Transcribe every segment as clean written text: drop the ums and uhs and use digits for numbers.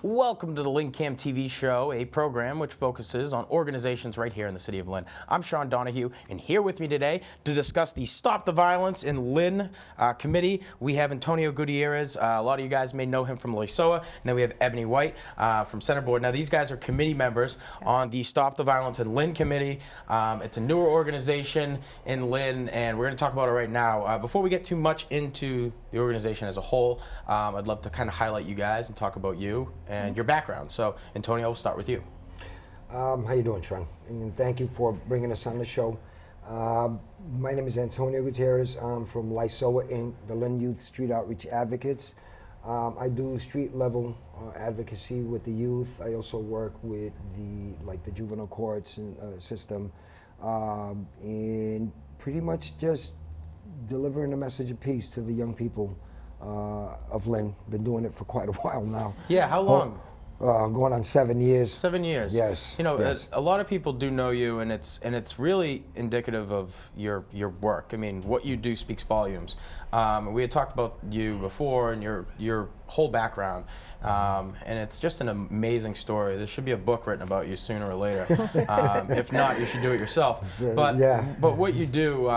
Welcome to the LynnCAM TV Show, a program which focuses on organizations right here in the city of Lynn. I'm Sean Donahue, and here with me today to discuss the Stop the Violence in Lynn committee, we have Antonio Gutierrez. A lot of you guys may know him from LynnCAM, and then we have Ebony White from Center Board. Now, these guys are committee members on the Stop the Violence in Lynn committee. It's a newer organization in Lynn, and we're going to talk about it right now. Before we get too much into the organization as a whole, I'd love to kind of highlight you guys and talk about you and your background. So, Antonio, we'll start with you. How you doing, Sean? And thank you for bringing us on the show. My name is Antonio Gutierrez. I'm from LynnCAM Inc., the Lynn Youth Street Outreach Advocates. I do street level advocacy with the youth. I also work with the juvenile courts and system, and pretty much just delivering a message of peace to the young people of Lynn. Been doing it for quite a while now. Yeah, how long? Going on 7 years. 7 years. Yes. You know, yes. A lot of people do know you, and it's really indicative of your work. I mean, what you do speaks volumes. We had talked about you before and your whole background, and it's just an amazing story. There should be a book written about you sooner or later. If not, you should do it yourself. But yeah. But what you do,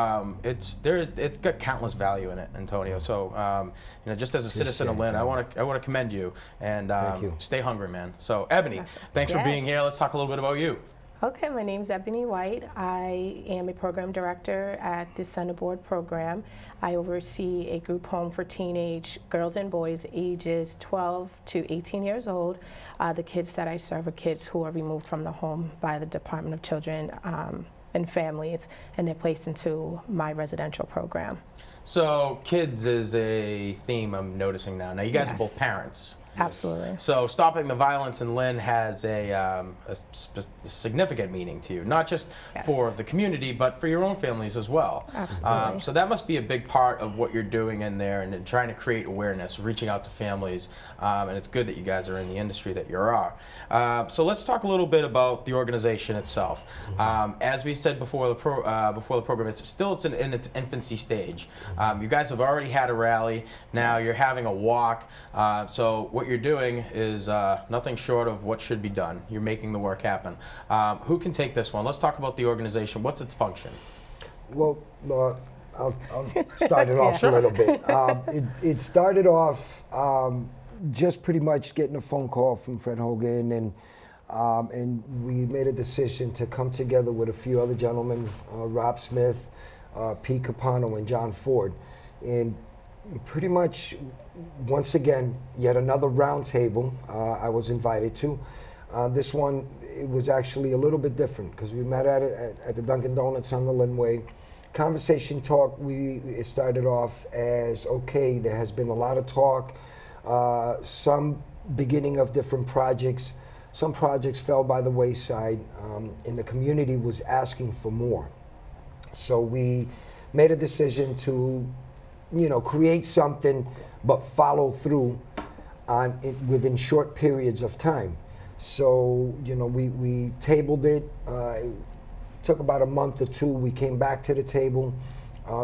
it's got countless value in it, Antonio. So you know, just as a citizen of Lynn, I want to commend you, and Thank you. stay hungry, man. So Ebony, thanks for being here. Let's talk a little bit about you. Okay, my name's Ebony White. I am a program director at the Center Board program. I oversee a group home for teenage girls and boys ages 12 to 18 years old. The kids that I serve are kids who are removed from the home by the Department of Children and Families, and they're placed into my residential program. So kids is a theme I'm noticing now. Now you guys are both parents. Absolutely. So stopping the violence in Lynn has a significant meaning to you, not just for the community, but for your own families as well. Absolutely. So that must be a big part of what you're doing in there and trying to create awareness, reaching out to families, and it's good that you guys are in the industry that you are. So let's talk a little bit about the organization itself. As we said before the program, it's in its infancy stage. You guys have already had a rally. Now you're having a walk. So what you're doing is nothing short of what should be done. You're making the work happen. Who can take this one? Let's talk about the organization. What's its function? Well, I'll start it off a little bit. It started off just pretty much getting a phone call from Fred Hogan, and we made a decision to come together with a few other gentlemen, Rob Smith, Pete Capano, and John Ford. And pretty much, once again, yet another round table I was invited to. This one, it was actually a little bit different because we met at the Dunkin' Donuts on the Linway. Conversation talk, it started off as, okay, there has been a lot of talk, some beginning of different projects. Some projects fell by the wayside, and the community was asking for more. So we made a decision to create something, but follow through on it within short periods of time. So, we tabled it. It took about a month or two. We came back to the table.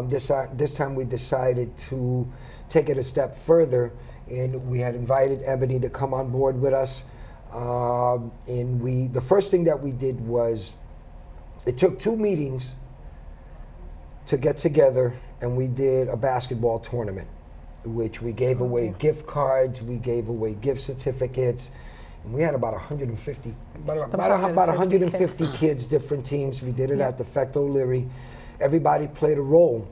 This time we decided to take it a step further, and we had invited Ebony to come on board with us. And the first thing that we did was, it took 2 meetings to get together, and we did a basketball tournament, which we gave away gift cards, we gave away gift certificates, and we had about 150 kids, different teams. We did it at the Sept O'Leary. Everybody played a role,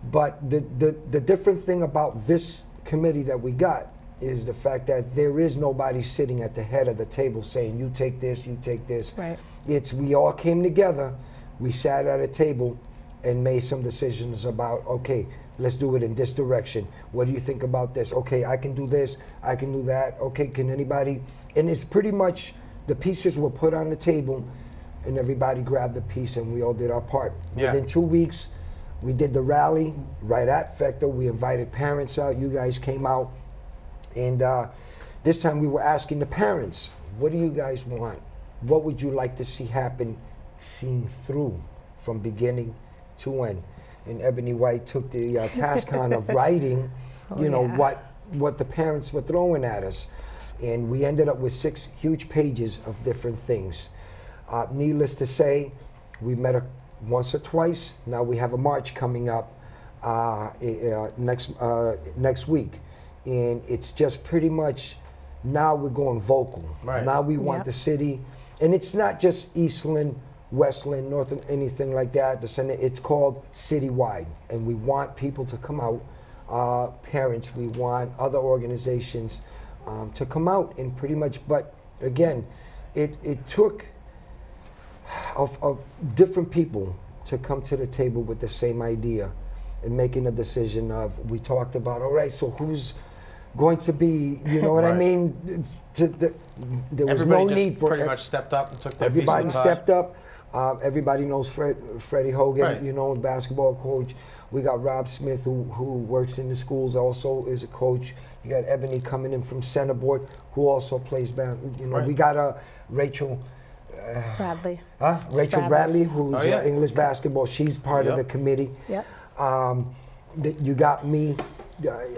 but the different thing about this committee that we got is the fact that there is nobody sitting at the head of the table saying, you take this, you take this. Right. We all came together, we sat at a table and made some decisions about, okay, let's do it in this direction. What do you think about this? Okay, I can do this, I can do that. Okay, can anybody? And it's pretty much, the pieces were put on the table and everybody grabbed a piece and we all did our part. Yeah. Within 2 weeks, we did the rally right at Fecto. We invited parents out, you guys came out. And this time we were asking the parents, what do you guys want? What would you like to see happen, seen through from beginning to end? And Ebony White took the task on of writing, what the parents were throwing at us. And we ended up with 6 huge pages of different things. Needless to say, we met once or twice. Now we have a march coming up next week. And it's just pretty much, now we're going vocal. Right. Now we want the city, and it's not just East Lynn, West Lynn, North Lynn, anything like that. It's called citywide, and we want people to come out, parents, we want other organizations to come out and pretty much, but again, it took of different people to come to the table with the same idea and making a decision of, we talked about, all right, so who's going to be, you know what I mean? There was no need for pretty much stepped up and took their piece of the everybody pie. stepped up. Everybody knows Freddie Hogan, you know, basketball coach. We got Rob Smith, who works in the schools, also is a coach. You got Ebony coming in from center board, who also plays band. You know, we got Rachel Bradley. Rachel Bradley, who's English basketball. She's part of the committee. Yep. You got me.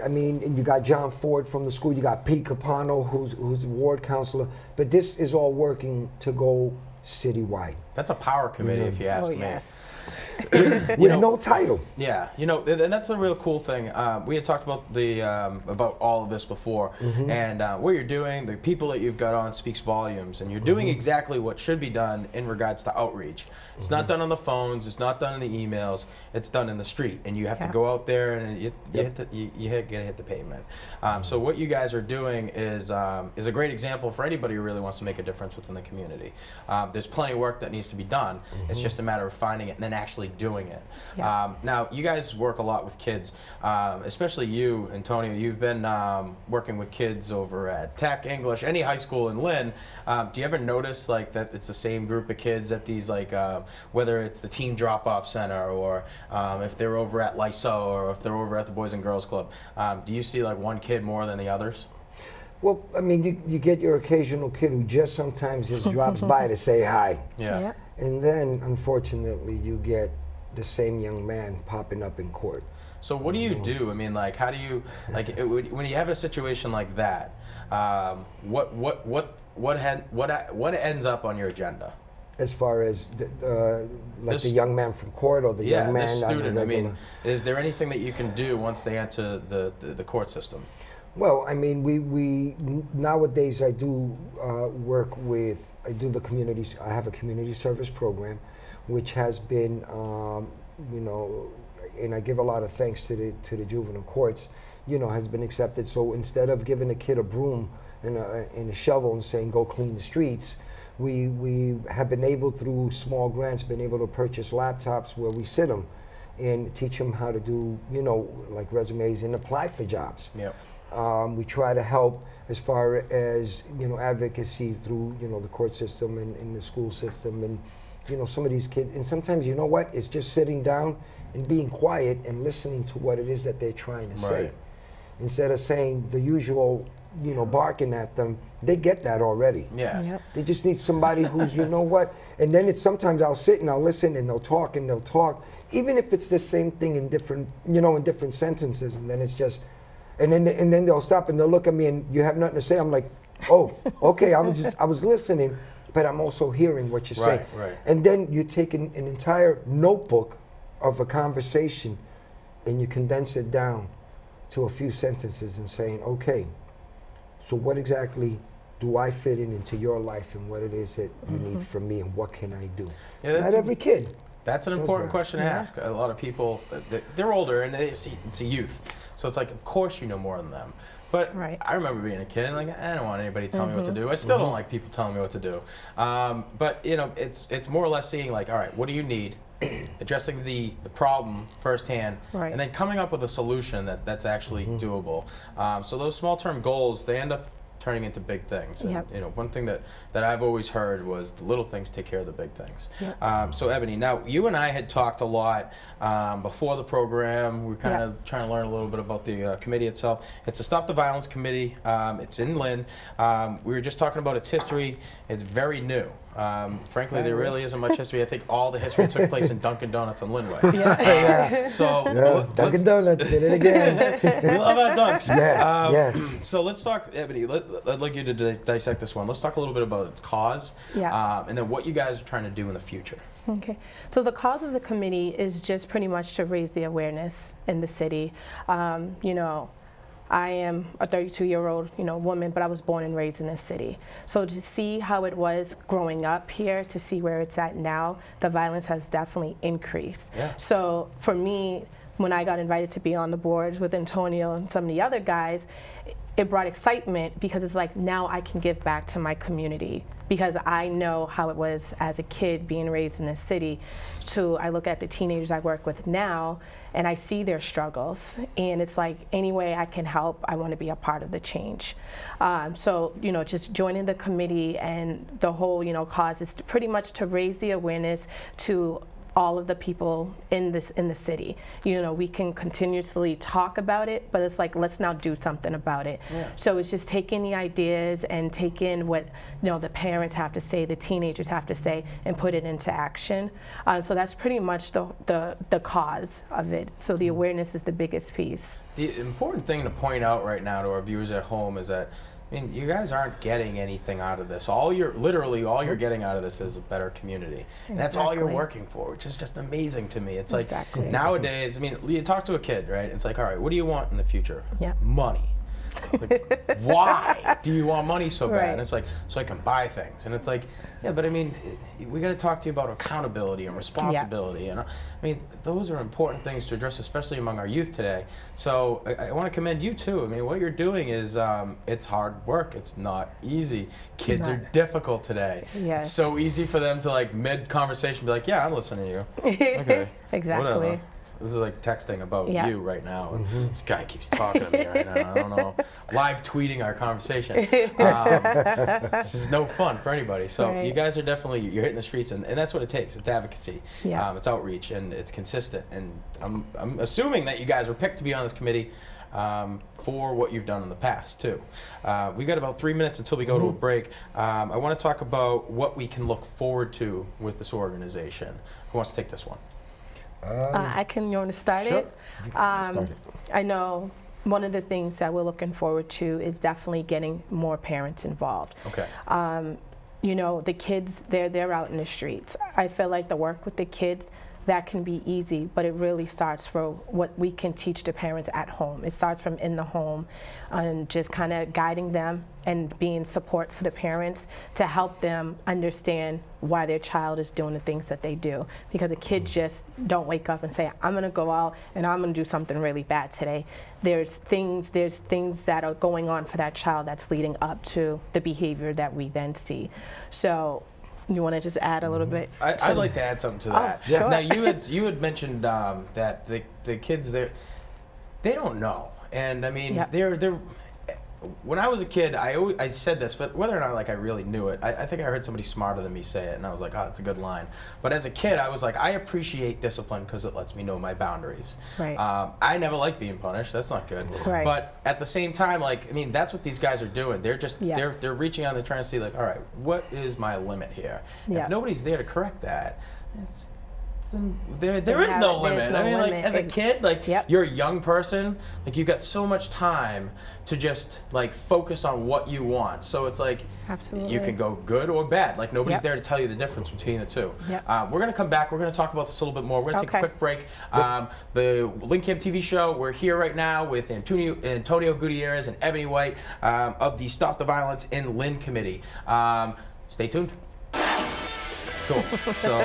I mean, and you got John Ford from the school. You got Pete Capano, who's the ward counselor. But this is all working to go citywide. That's a power committee, if you ask me. Yes. With no title. Yeah, you know, and that's a real cool thing. We had talked about about all of this before, and what you're doing, the people that you've got on speaks volumes, and you're doing exactly what should be done in regards to outreach. It's not done on the phones, it's not done in the emails, it's done in the street, and you have to go out there and you gotta hit the pavement. So what you guys are doing is a great example for anybody who really wants to make a difference within the community. There's plenty of work that needs to be done. It's just a matter of finding it and then actually doing it. Now, you guys work a lot with kids, especially you, Antonio. You've been working with kids over at Tech, English, any high school in Lynn. Do you ever notice like that it's the same group of kids at these, like whether it's the teen drop-off center or if they're over at LYSO or if they're over at the Boys and Girls Club? Do you see like one kid more than the others? Well, I mean, you get your occasional kid who just sometimes just drops by to say hi. Yeah. And then, unfortunately, you get the same young man popping up in court. So what do you do? I mean, like, how do you, like, when you have a situation like that, what ends up on your agenda? As far as like the young man from court or the young man, the student. I mean, is there anything that you can do once they enter the court system? Well, I mean, we nowadays I do work with, I do the communities. I have a community service program, which has been, you know, and I give a lot of thanks to the juvenile courts, you know, has been accepted. So instead of giving a kid a broom and a shovel and saying go clean the streets, we have been able, through small grants, been able to purchase laptops where we sit them and teach them how to do, you know, like resumes and apply for jobs. Yep. We try to help as far as, you know, advocacy through, you know, the court system and the school system, and, you know, some of these kids. And sometimes, you know what, it's just sitting down and being quiet and listening to what it is that they're trying to say. Instead of saying the usual, you know, barking at them. They get that already. Yeah. Yep. They just need somebody who's, you know what, and then it's sometimes I'll sit and I'll listen and they'll talk, even if it's the same thing in different, you know, in different sentences, and then it's just, and then they'll stop and they'll look at me and you have nothing to say. I'm like, oh, okay, I was listening, but I'm also hearing what you're saying. Right. And then you take an entire notebook of a conversation and you condense it down to a few sentences and saying, okay, so what exactly do I fit into your life, and what it is that you need from me, and what can I do? Yeah, Not every kid. That's an important question to ask. A lot of people, they're older and it's a youth. So it's like, of course you know more than them. But I remember being a kid, like, I don't want anybody telling me what to do. I still don't like people telling me what to do. But, you know, it's more or less seeing, like, all right, what do you need? Addressing the problem firsthand, and then coming up with a solution that's actually doable. So those small-term goals, they end up turning into big things. And, you know, one thing that I've always heard was the little things take care of the big things. So Ebony, now you and I had talked a lot before the program. We were kind of trying to learn a little bit about the committee itself. It's a Stop the Violence Committee. It's in Lynn. We were just talking about its history. It's very new. Frankly, there really isn't much history. I think all the history took place in Dunkin' Donuts on Linway. Dunkin' Donuts did it again. We love our dunks. Yes. So let's talk, Ebony. I'd like you to dissect this one. Let's talk a little bit about its cause, and then what you guys are trying to do in the future. Okay, so the cause of the committee is just pretty much to raise the awareness in the city. You know, I am a 32-year-old, woman, but I was born and raised in this city. So to see how it was growing up here, to see where it's at now, the violence has definitely increased. Yeah. So for me, when I got invited to be on the board with Antonio and some of the other guys, it brought excitement because it's like, now I can give back to my community, because I know how it was as a kid being raised in this city. I look at the teenagers I work with now and I see their struggles, and it's like, any way I can help, I want to be a part of the change. So just joining the committee and the whole cause is pretty much to raise the awareness to all of the people in the city. We can continuously talk about it, but it's like, let's now do something about it. Yeah. So it's just taking the ideas and taking what the parents have to say, the teenagers have to say, and put it into action. So that's pretty much the cause of it. So the awareness is the biggest piece. The important thing to point out right now to our viewers at home is that, you guys aren't getting anything out of this. Literally all you're getting out of this is a better community. And that's all you're working for, which is just amazing to me. It's like, nowadays, you talk to a kid, right? It's like, all right, what do you want in the future? Yeah. Money. It's like, why do you want money so bad? Right. And it's like, so I can buy things. And it's like, yeah, but we got to talk to you about accountability and responsibility. Yeah. Those are important things to address, especially among our youth today. So I want to commend you too. What you're doing is, it's hard work. It's not easy. Kids are difficult today. Yes. It's so easy for them to like mid-conversation be like, yeah, I'm listening to you. Okay. Exactly. Whatever. This is like texting about you right now. And this guy keeps talking to me right now. I don't know. Live tweeting our conversation. This is no fun for anybody. So you guys are definitely, you're hitting the streets, and that's what it takes. It's advocacy. Yeah. It's outreach, and it's consistent. And I'm assuming that you guys were picked to be on this committee for what you've done in the past too. We've got about 3 minutes until we go to a break. I want to talk about what we can look forward to with this organization. Who wants to take this one? I can. You want to start it? I know one of the things that we're looking forward to is definitely getting more parents involved. Okay. The kids, they're out in the streets. I feel like the work with the kids, that can be easy, but it really starts for what we can teach the parents at home. It starts from in the home and just kind of guiding them and being support to the parents to help them understand why their child is doing the things that they do. Because a kid just don't wake up and say, I'm gonna go out and I'm gonna do something really bad today. There's things that are going on for that child that's leading up to the behavior that we then see. So you want to just add a little bit? I'd like to add something to that. Oh, sure. Now you had mentioned that the kids they don't know, and they're. When I was a kid, I said this, but whether or not I really knew it, I think I heard somebody smarter than me say it, and I was like, oh, that's a good line. But as a kid, I was like, I appreciate discipline because it lets me know my boundaries. Right. I never liked being punished. That's not good. Right. But at the same time, that's what these guys are doing. They're just they're reaching out and they're trying to see all right, what is my limit here? Yeah. If nobody's there to correct that, there is no limit. As a kid, you're a young person, you've got so much time to just focus on what you want. So it's absolutely, you can go good or bad. Nobody's there to tell you the difference between the two. Yep. We're gonna come back. We're gonna talk about this a little bit more. We're gonna take a quick break. The LynnCAM TV Show. We're here right now with Antonio Gutierrez and Ebony White of the Stop the Violence in Lynn Committee. Stay tuned. Cool. So.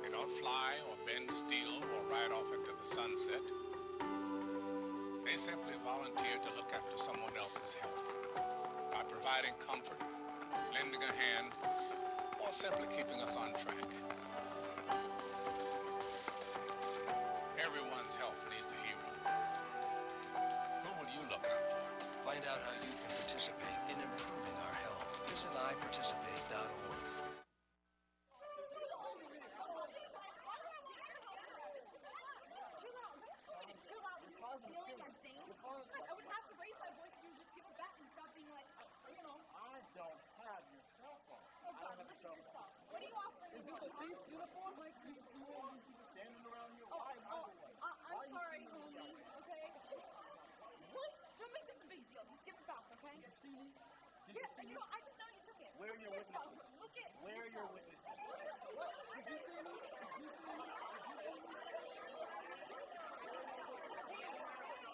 They don't fly or bend steel or ride off into the sunset. They simply volunteer to look after someone else's health by providing comfort, lending a hand, or simply keeping us on track. Everyone's health needs a hero. Who will you look out for? Find out how you can participate in improving our health. Visit iparticipate.org. I'm sorry, homie, okay? What? Don't make this a big deal. Just give it back, okay? Yeah, I just know you took it. Where are your witnesses? Where are your witnesses?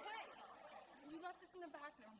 Hey, you left this in the bathroom.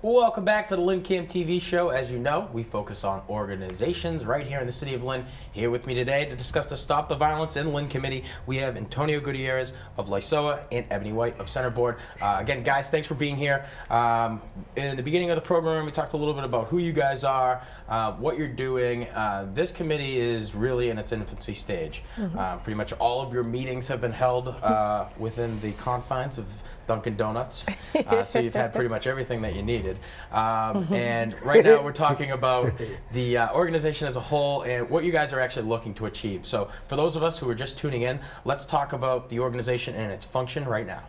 Welcome back to the LynnCAM TV Show. As you know, we focus on organizations right here in the city of Lynn. Here with me today to discuss the Stop the Violence in Lynn Committee, we have Antonio Gutierrez of LynnCAM and Ebony White of Center Board. Again, guys, thanks for being here. In the beginning of the program, we talked a little bit about who you guys are, what you're doing. This committee is really in its infancy stage. Pretty much all of your meetings have been held within the confines of Dunkin' Donuts, so you've had pretty much everything that you needed. And right now we're talking about the organization as a whole and what you guys are actually looking to achieve. So for those of us who are just tuning in, let's talk about the organization and its function right now.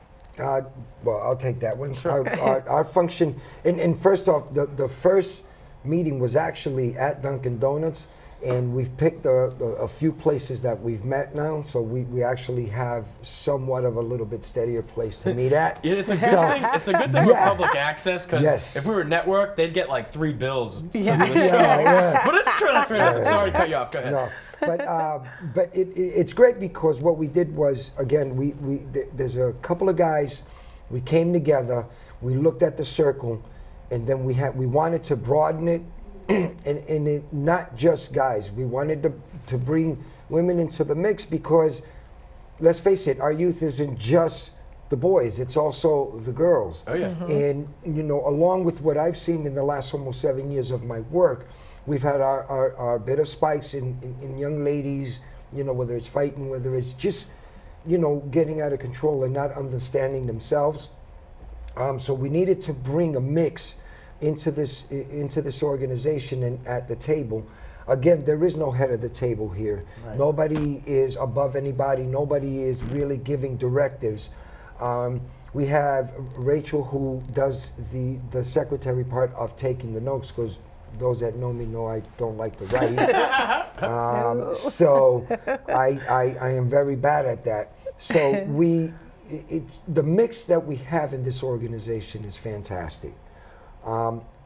Well, I'll take that one. Sure. Our function, and first off, the first meeting was actually at Dunkin' Donuts, and we've picked a few places that we've met now, so we actually have somewhat of a little bit steadier place to meet at. Yeah, it's a good thing. It's a good thing with public access, because if we were network, they'd get like 3 bills because of the show. But it's true. That's right. Sorry to cut you off. Go ahead. No, but it's great because what we did was, again, there's a couple of guys. We came together. We looked at the circle, and then we wanted to broaden it. And it, not just guys. We wanted to bring women into the mix because, let's face it, our youth isn't just the boys, it's also the girls. Oh, yeah. And, you know, along with what I've seen in the last almost 7 years of my work, we've had our bit of spikes in young ladies, you know, whether it's fighting, whether it's just, you know, getting out of control and not understanding themselves. So we needed to bring a mix into this organization and at the table. Again, there is no head of the table here. Right. Nobody is above anybody. Nobody is really giving directives. We have Rachel, who does the secretary part of taking the notes, because those that know me know I don't like to write. So I am very bad at that. So the mix that we have in this organization is fantastic.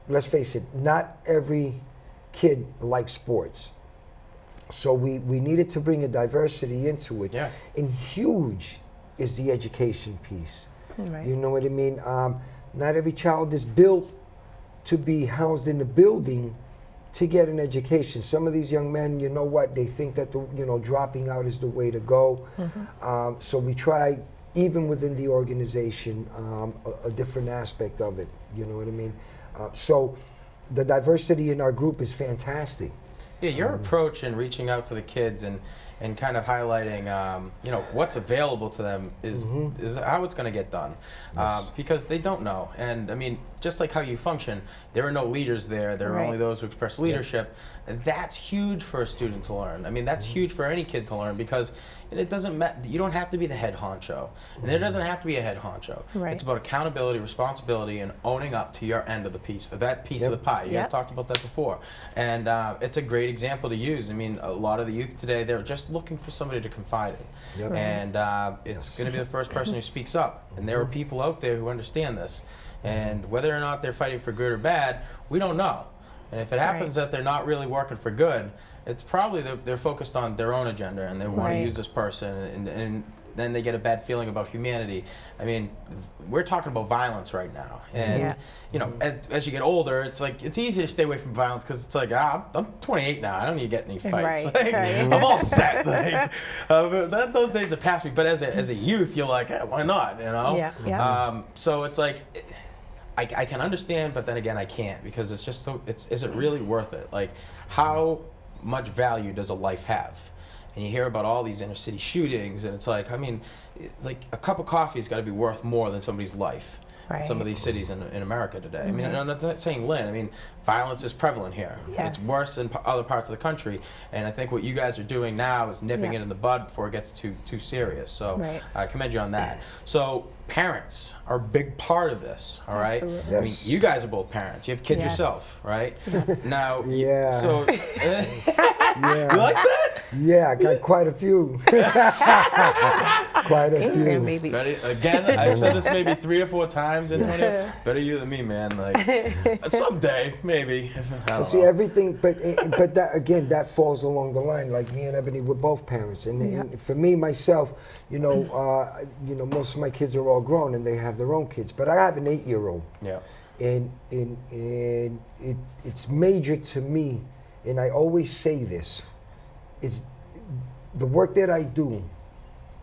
Let's face it, not every kid likes sports. So we needed to bring a diversity into it. Yeah. And huge is the education piece. Right. You know what I mean? Not every child is built to be housed in the building to get an education. Some of these young men, you know what, they think that dropping out is the way to go. So we try, even within the organization, a different aspect of it. You know what I mean? So the diversity in our group is fantastic. Yeah, your approach in reaching out to the kids and kind of highlighting, what's available to them is how it's going to get done. Yes. Because they don't know. And I mean, just like how you function, there are no leaders there. There are only those who express leadership. And that's huge for a student to learn. I mean, that's huge for any kid to learn, because it doesn't matter. You don't have to be the head honcho. And there doesn't have to be a head honcho. Right. It's about accountability, responsibility, and owning up to your end of the piece, of that piece of the pie. You guys talked about that before. And it's a great example to use. I mean, a lot of the youth today, they're just looking for somebody to confide in. And it's going to be the first person who speaks up. And there are people out there who understand this. And whether or not they're fighting for good or bad, we don't know. And if it happens that they're not really working for good, it's probably they're focused on their own agenda and they want to use this person, and then they get a bad feeling about humanity. I mean, we're talking about violence right now. And, as you get older, it's like, it's easy to stay away from violence because it's like, I'm 28 now. I don't need to get any fights. I'm all set. Those days have passed me. But as a youth, you're like, why not, you know? So it's like, I can understand, but then again, I can't, because it's just so, is it really worth it? Like, how much value does a life have? And you hear about all these inner city shootings, and it's like, I mean, it's like a cup of coffee's got to be worth more than somebody's life. In some of these cities in America today. I mean, I'm not saying Lynn. I mean, violence is prevalent here. Yes. It's worse in other parts of the country. And I think what you guys are doing now is nipping it in the bud before it gets too serious. So I commend you on that. So parents are a big part of this, all right? Absolutely. Yes. I mean, you guys are both parents. You have kids yourself, right? Now, so you like that? Yeah, I got quite a few. Quite a few. Maybe. Again, I've said this maybe 3 or 4 times, Antonio. Better you than me, man. Like, someday, maybe. I don't See, know. everything, but that, again, that falls along the line. Like me and Ebony, we're both parents, and for me, myself, you know, most of my kids are all grown and they have their own kids, but I have an 8-year-old. Yeah. And it's major to me, and I always say this, is the work that I do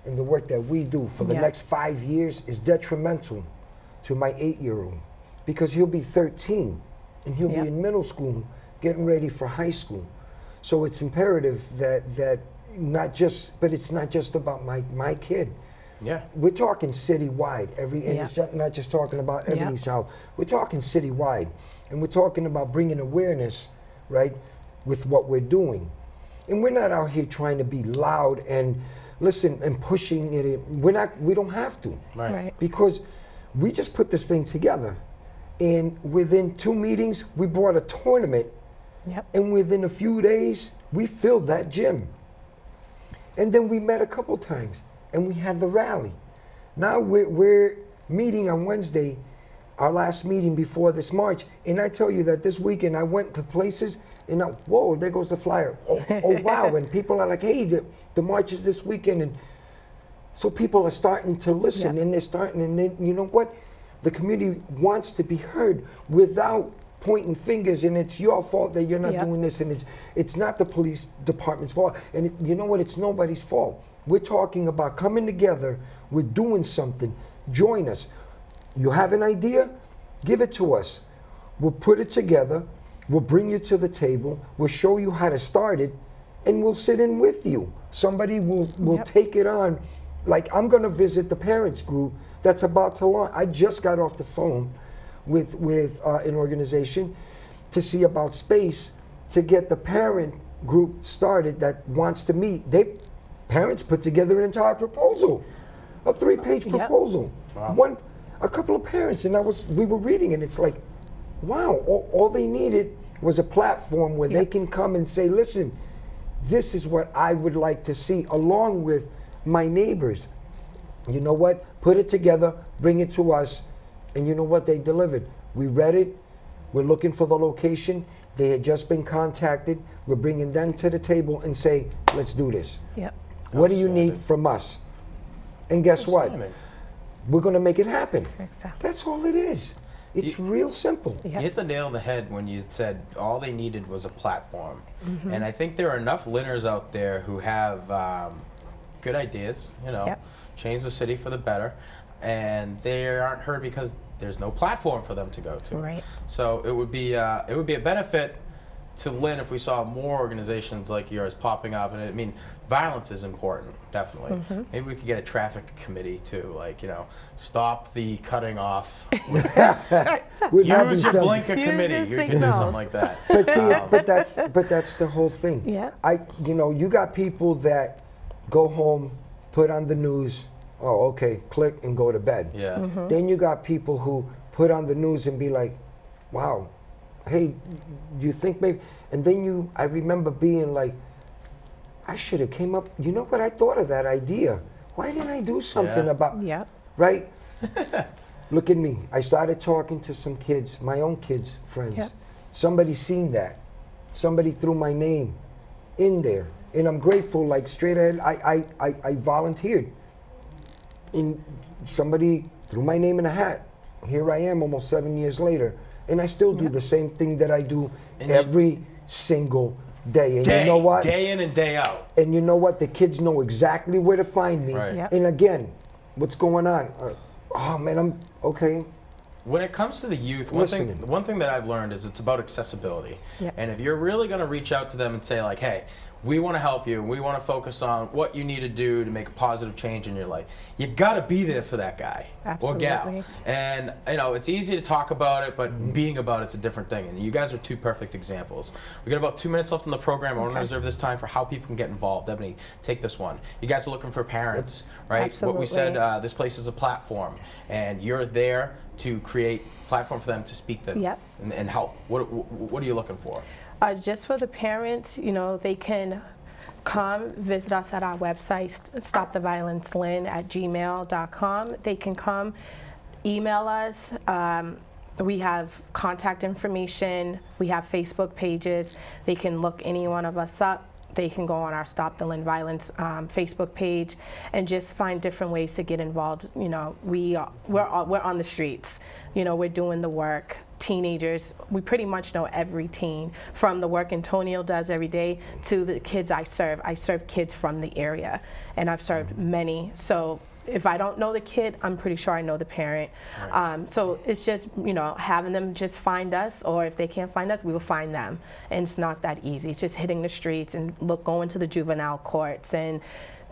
and the work that we do for the next 5 years is detrimental to my 8-year-old, because he'll be 13 and he'll be in middle school getting ready for high school. So it's imperative that not just, but it's not just about my kid. Yeah. We're talking citywide. And it's not just talking about Ebony's child. We're talking citywide, and we're talking about bringing awareness, right, with what we're doing. And we're not out here trying to be loud and listen and pushing it in. We don't have to, Right. because we just put this thing together, and within 2 meetings we brought a tournament, and within a few days we filled that gym. And then we met a couple times, and we had the rally. Now we're meeting on Wednesday, our last meeting before this march, and I tell you that this weekend I went to places, and whoa, there goes the flyer. Oh wow, and people are like, hey, the march is this weekend, and so people are starting to listen, and they're starting, and then, you know what? The community wants to be heard without pointing fingers, and it's your fault that you're not doing this, and it's not the police department's fault, and you know what? It's nobody's fault. We're talking about coming together, we're doing something, join us. You have an idea? Give it to us. We'll put it together, we'll bring you to the table, we'll show you how to start it, and we'll sit in with you. Somebody will take it on. Like, I'm gonna visit the parents group that's about to launch. I just got off the phone with an organization to see about space to get the parent group started that wants to meet. Parents put together an entire proposal, a 3-page proposal. Wow. A couple of parents, and we were reading, and it's like, wow, all they needed was a platform where they can come and say, listen, this is what I would like to see, along with my neighbors. You know what? Put it together, bring it to us, and you know what? They delivered. We read it. We're looking for the location. They had just been contacted. We're bringing them to the table and say, let's do this. What do you need from us? And guess what? We're going to make it happen. Exactly. That's all it is. It's real simple. You hit the nail on the head when you said all they needed was a platform. And I think there are enough Lynners out there who have good ideas, you know, change the city for the better, and they aren't heard because there's no platform for them to go to. Right. So it would be a benefit to Lynn if we saw more organizations like yours popping up. And I mean, violence is important, definitely. Maybe we could get a traffic committee too, like, you know, stop the cutting off. Use your blinker committee. You can do something like that. But see, but that's the whole thing. You got people that go home, put on the news. Oh, okay, click and go to bed. Then you got people who put on the news and be like, wow, hey, do you think maybe? And then I remember being like, I should have came up, you know what, I thought of that idea. Why didn't I do something about, right? Look at me. I started talking to some kids, my own kids, friends. Somebody seen that. Somebody threw my name in there. And I'm grateful, like straight ahead, I volunteered. And somebody threw my name in a hat. Here I am almost 7 years later. And I still do the same thing that I do every single day. And you know what? Day in and day out. And you know what? The kids know exactly where to find me. And again, what's going on? Oh man, I'm okay. When it comes to the youth, Listening. one thing that I've learned is it's about accessibility. Yep. And if you're really going to reach out to them and say like, hey, we want to help you, we want to focus on what you need to do to make a positive change in your life, you got to be there for that guy or gal. Absolutely. And you know, it's easy to talk about it, but being about it's a different thing. And you guys are two perfect examples. We got about 2 minutes left in the program. I want to reserve this time for how people can get involved. Ebony, take this one. You guys are looking for parents, right? Absolutely. What we said, this place is a platform, and you're there to create a platform for them to speak them Yep. and help. What are you looking for? Just for the parents, you know, they can come visit us at our website, stoptheviolencelynn@gmail.com. They can come email us. We have contact information. We have Facebook pages. They can look any one of us up. They can go on our Stop the Lynn Violence Facebook page and just find different ways to get involved. You know, we're on the streets. You know, we're doing the work. Teenagers, we pretty much know every teen, from the work Antonio does every day to the kids I serve. I serve kids from the area, and I've served many. So if I don't know the kid, I'm pretty sure I know the parent. Right. So it's just, you know, having them just find us, or if they can't find us, we will find them. And it's not that easy. It's just hitting the streets and going to the juvenile courts and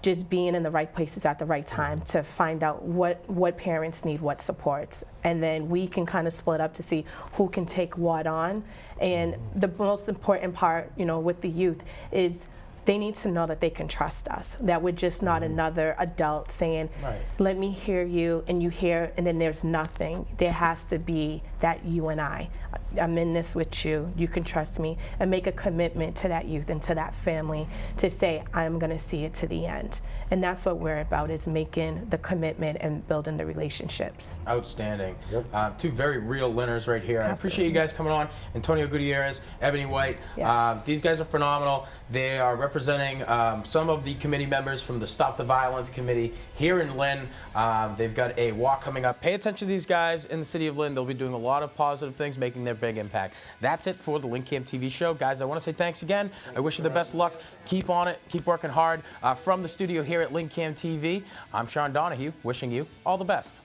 just being in the right places at the right time to find out what parents need, what supports. And then we can kind of split up to see who can take what on. And the most important part, you know, with the youth is they need to know that they can trust us, that we're just not another adult saying, Right. let me hear you, and you hear, and then there's nothing. There has to be that you and I'm in this with you, you can trust me, and make a commitment to that youth and to that family to say, I'm gonna see it to the end. And that's what we're about, is making the commitment and building the relationships. Outstanding. Yep. Two very real Lynners right here. I appreciate you guys coming on. Antonio Gutierrez, Ebony White. Yes. These guys are phenomenal. They are representing some of the committee members from the Stop the Violence Committee here in Lynn. They've got a walk coming up. Pay attention to these guys in the city of Lynn. They'll be doing a lot of positive things, making their big impact. That's it for the LynnCAM TV show. Guys, I want to say thanks again. I wish you the best of luck. Keep on it. Keep working hard. From the studio here at LynnCAM TV, I'm Sean Donahue, wishing you all the best.